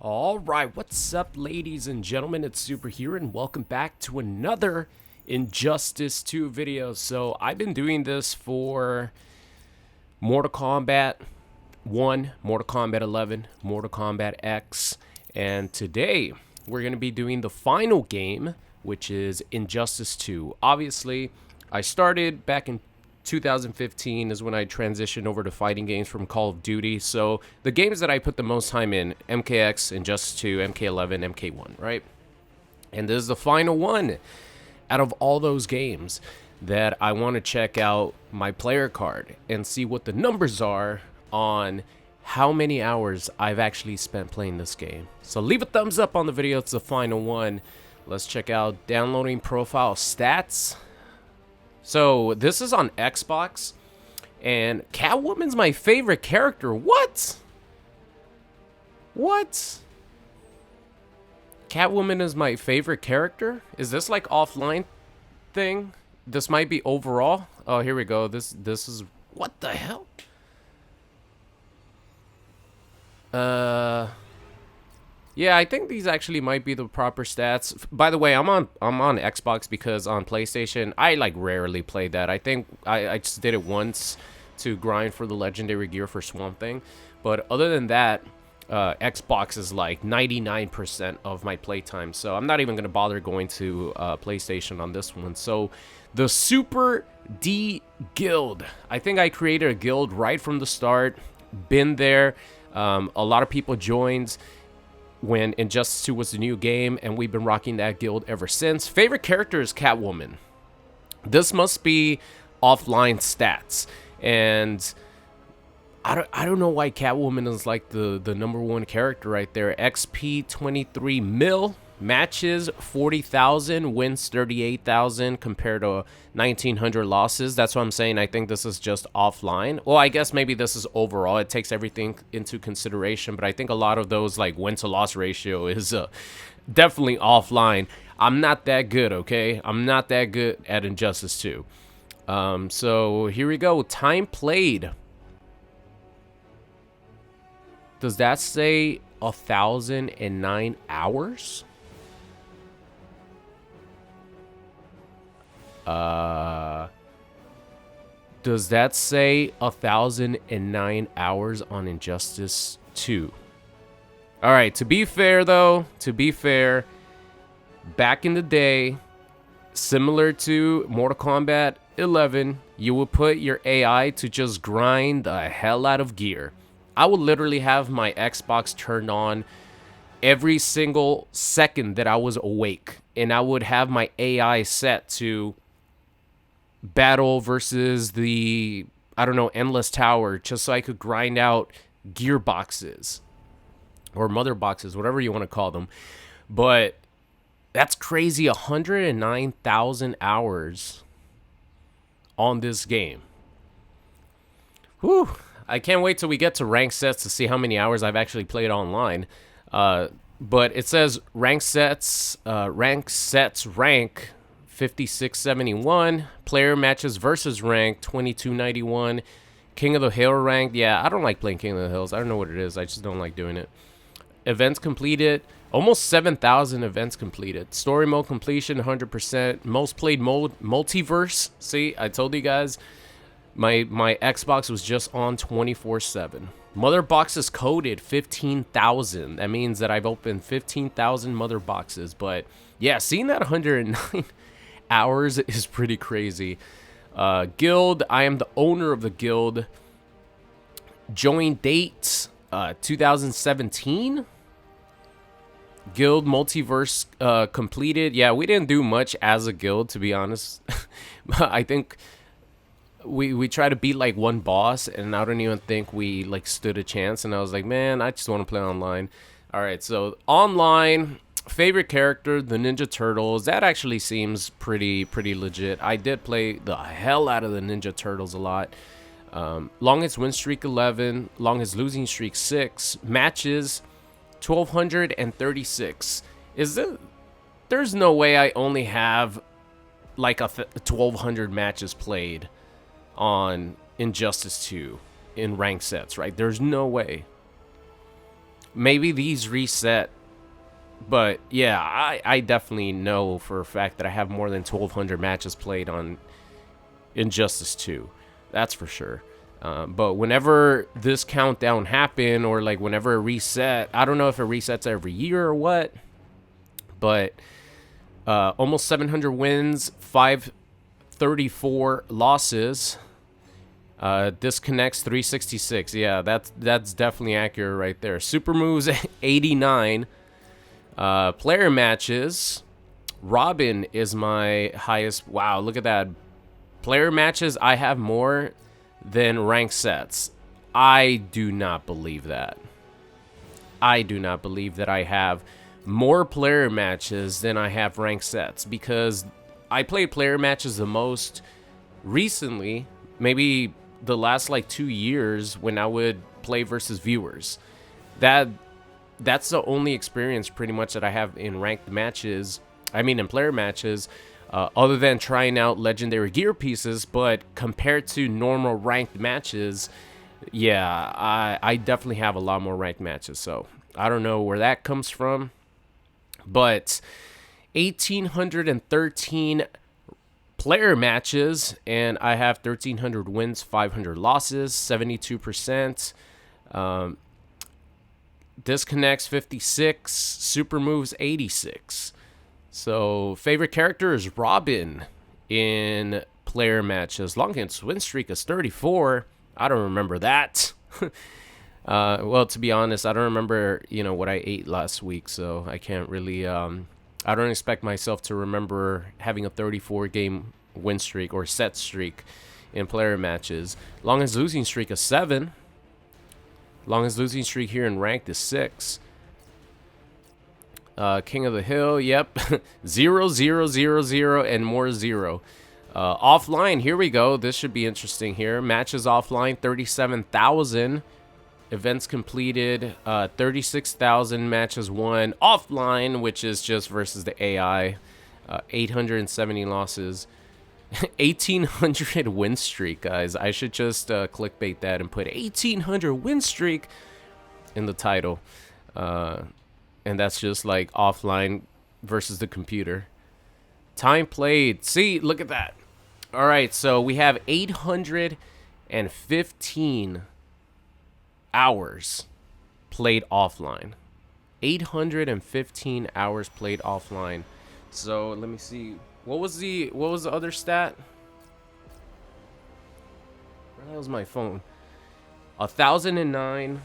All right, what's up, ladies and gentlemen? It's Super here, and welcome back to another Injustice 2 video. So, I've been doing this for Mortal Kombat 1, Mortal Kombat 11, Mortal Kombat X, and today we're going to be doing the final game, which is Injustice 2. Obviously, I started back in 2015 is when I transitioned over to fighting games from Call of Duty. So the games that I put the most time in, MKX, Injustice 2, MK11, MK1, right? And this is the final one out of all those games that I want to check out my player card and see what the numbers are on how many hours I've actually spent playing this game. So leave a thumbs up on the video. It's the final one. Let's check out downloading profile stats. So this is on Xbox, and Catwoman's my favorite character. What? What? Catwoman is my favorite character? Is this like offline thing? This might be overall. Oh, here we go. This is what the hell? Yeah, I think these actually might be the proper stats. By the way, I'm on Xbox because on PlayStation I like rarely play that. I think I just did it once to grind for the legendary gear for Swamp Thing, but other than that, Xbox is like 99% of my playtime. So I'm not even gonna bother going to PlayStation on this one. So the Super D Guild. I think I created a guild right from the start. Been there. A lot of people joined when Injustice 2 was the new game, and we've been rocking that guild ever since. Favorite character is Catwoman. This must be offline stats, and I don't know why Catwoman is like the number one character right there. XP 23 mil, matches 40,000, wins 38,000 compared to 1,900 losses. That's what I'm saying. I think this is just offline. Well, I guess maybe this is overall. It takes everything into consideration, but I think a lot of those like win to loss ratio is definitely offline. I'm not that good, okay? I'm not that good at Injustice 2. So here we go. Time played. Does that say 1,009 hours? Does that say 1,009 hours on Injustice 2? All right, to be fair though, back in the day, similar to Mortal Kombat 11, you would put your AI to just grind the hell out of gear. I would literally have my Xbox turned on every single second that I was awake, and I would have my AI set to battle versus the, I don't know, Endless Tower, just so I could grind out gearboxes or mother boxes, whatever you want to call them. But that's crazy, 109,000 hours on this game. Whew. I can't wait till we get to rank sets to see how many hours I've actually played online. But it says rank sets rank 5671, player matches versus rank 2291, King of the Hill ranked. Yeah, I don't like playing King of the Hills. I don't know what it is. I just don't like doing it. Events completed, almost 7,000 events completed. Story mode completion 100%. Most played mode multiverse. See, I told you guys. My Xbox was just on 24/7. Mother boxes coded 15,000. That means that I've opened 15,000 mother boxes. But yeah, seeing that 109 hours is pretty crazy. Guild, I am the owner of the guild. Join date 2017. Guild multiverse completed. Yeah, we didn't do much as a guild, to be honest. I think we try to beat like one boss, and I don't even think we like stood a chance, and I was like, man, I just want to play online. All right, so online, favorite character, the Ninja Turtles. That actually seems pretty legit. I did play the hell out of the Ninja Turtles a lot. Longest win streak 11, longest losing streak 6, matches 1,236. There's no way I only have like 1,200 matches played on Injustice 2 in rank sets, right? There's no way. maybe these reset. But yeah, I definitely know for a fact that I have more than 1,200 matches played on Injustice 2. That's for sure. But whenever this countdown happened, or like whenever it reset, I don't know if it resets every year or what, but almost 700 wins, 534 losses. Disconnects 366. Yeah, that's definitely accurate right there. Super moves 89. Player matches. Robin is my highest. Wow, look at that. Player matches, I have more than rank sets. I do not believe that. I do not believe that I have more player matches than I have rank sets, because I played player matches the most recently, maybe the last like 2 years, when I would play versus viewers. That's the only experience pretty much that I have in ranked matches. I mean, in player matches, other than trying out legendary gear pieces. But compared to normal ranked matches, yeah, I definitely have a lot more ranked matches. So I don't know where that comes from, but 1,813 player matches, and I have 1,300 wins, 500 losses, 72%. Disconnects 56, super moves 86. So favorite character is Robin in player matches. Longest win streak is 34. I don't remember that. Well, to be honest, I don't remember, what I ate last week, so I can't really, I don't expect myself to remember having a 34 game win streak or set streak in player matches. Longest losing streak is 7. Longest losing streak here in ranked is 6. King of the Hill, yep. 0, 0, 0, 0, and more 0. Offline, here we go. This should be interesting here. Matches offline, 37,000. Events completed, 36,000 matches won. Offline, which is just versus the AI, 870 losses. 1,800 win streak, guys. I should just clickbait that and put 1,800 win streak in the title. And that's just like offline versus the computer. Time played. See, look at that. All right, so we have 815 hours played offline. 815 hours played offline. So let me see. What was the other stat? Where the hell's my phone? 1,009.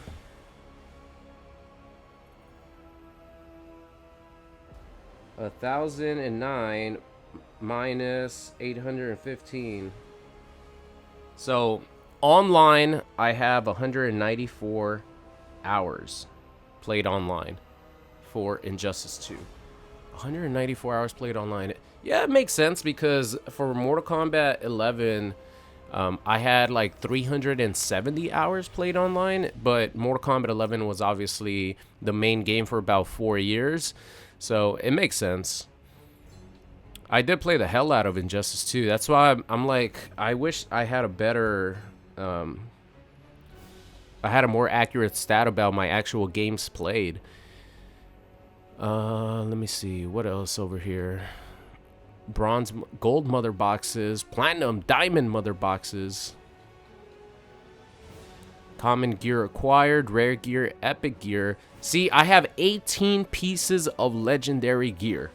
1,009 minus 815. So online, I have 194 hours played online for Injustice 2. 194 hours played online. Yeah, it makes sense, because for Mortal Kombat 11, I had like 370 hours played online, but Mortal Kombat 11 was obviously the main game for about 4 years, so it makes sense. I did play the hell out of Injustice 2. That's why I'm like, I wish I had a better, I had a more accurate stat about my actual games played. Let me see, what else over here? Bronze, gold mother boxes, platinum, diamond mother boxes, common gear acquired, rare gear, epic gear. See, I have 18 pieces of legendary gear.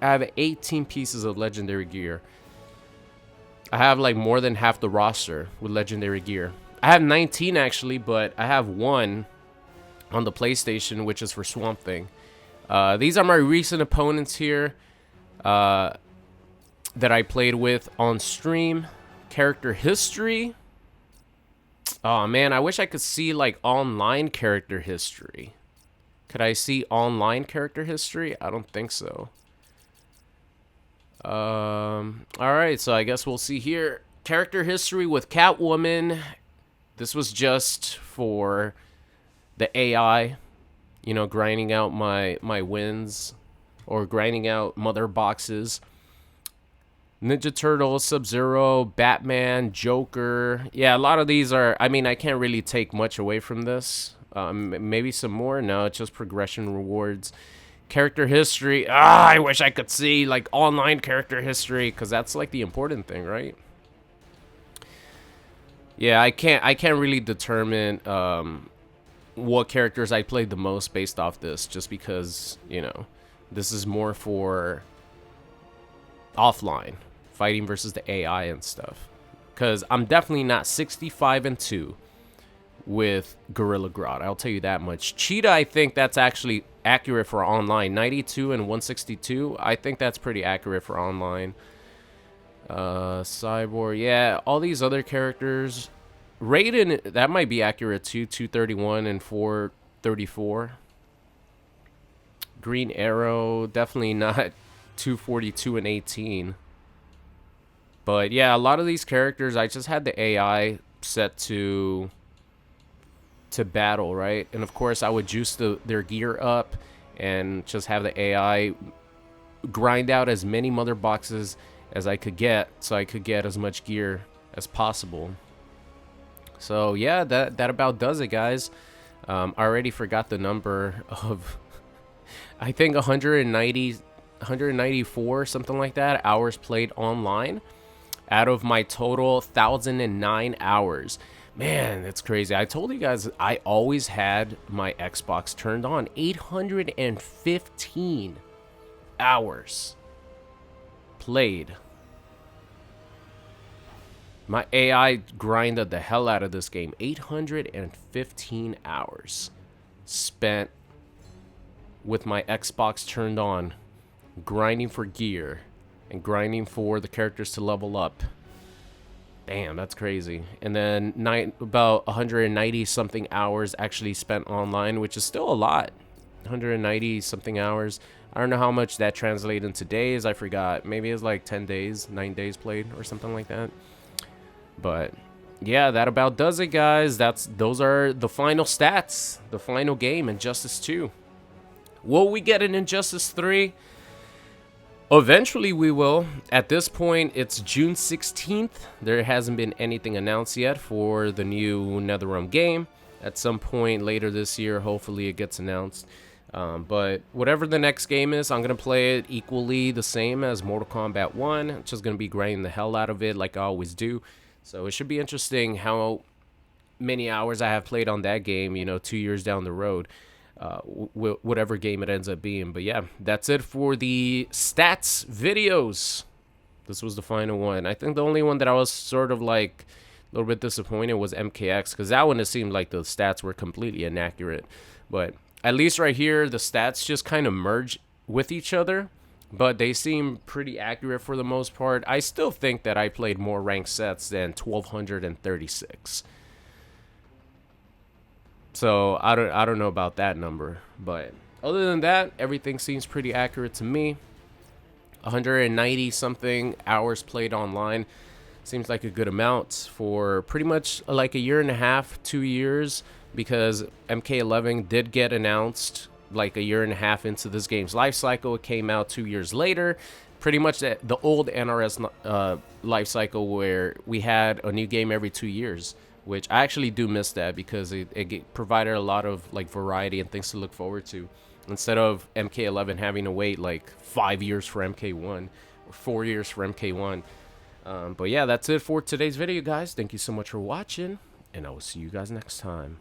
I have 18 pieces of legendary gear. I have like more than half the roster with legendary gear. I have 19 actually, but I have one on the PlayStation, which is for Swamp Thing. These are my recent opponents here that I played with on stream. Character history. Oh man, I wish I could see like online character history. Could I see online character history? I don't think so. Alright, so I guess we'll see here. Character history with Catwoman. This was just for the AI, grinding out my wins, or grinding out mother boxes. Ninja Turtles, Sub-Zero, Batman, Joker. Yeah, a lot of these are, I mean, I can't really take much away from this. Maybe some more. No, it's just progression rewards. Character history. I wish I could see like online character history, because that's like the important thing, right? Yeah, I can't really determine what characters I played the most based off this, just because, you know, this is more for offline fighting versus the AI and stuff. Because I'm definitely not 65-2 with Gorilla Grodd. I'll tell you that much. Cheetah, I think that's actually accurate for online. 92 and 162. I think that's pretty accurate for online. Cyborg, yeah, all these other characters. Raiden, that might be accurate too. 231 and 434. Green Arrow, definitely not 242 and 18. But yeah, a lot of these characters, I just had the AI set to battle, right? And of course, I would juice their gear up and just have the AI grind out as many mother boxes as I could get, so I could get as much gear as possible. So yeah, that about does it, guys. I already forgot the number of I think 194, something like that, hours played online out of my total 1,009 hours. Man, that's crazy. I told you guys I always had my Xbox turned on. 815 hours played. My AI grinded the hell out of this game. 815 hours spent with my Xbox turned on, grinding for gear and grinding for the characters to level up. Damn, that's crazy. And then about 190 something hours actually spent online, which is still a lot. 190 something hours. I don't know how much that translated into days. I forgot. Maybe it's like 10 days, 9 days played or something like that. But yeah, that about does it, guys. Those are the final stats, the final game, Injustice 2. Will we get an Injustice 3? Eventually we will. At this point, it's June 16th. There hasn't been anything announced yet for the new NetherRealm game. At some point later this year, hopefully it gets announced. But whatever the next game is, I'm going to play it equally the same as Mortal Kombat 1. I'm just going to be grinding the hell out of it like I always do. So it should be interesting how many hours I have played on that game, you know, 2 years down the road. Whatever game it ends up being. But yeah, that's it for the stats videos. This was the final one. I think the only one that I was sort of like a little bit disappointed was MKX, because that one, it seemed like the stats were completely inaccurate. But at least right here, the stats just kind of merge with each other, but they seem pretty accurate for the most part. I still think that I played more ranked sets than 1,236. So I don't know about that number, but other than that, everything seems pretty accurate to me. 190 something hours played online seems like a good amount for pretty much like a year and a half, 2 years, because MK11 did get announced like a year and a half into this game's life cycle. It came out 2 years later. Pretty much the old NRS life cycle where we had a new game every 2 years, which I actually do miss that, because it provided a lot of like variety and things to look forward to, instead of MK11 having to wait like 5 years for MK1 or 4 years for MK1. But yeah, that's it for today's video, guys. Thank you so much for watching, and I will see you guys next time.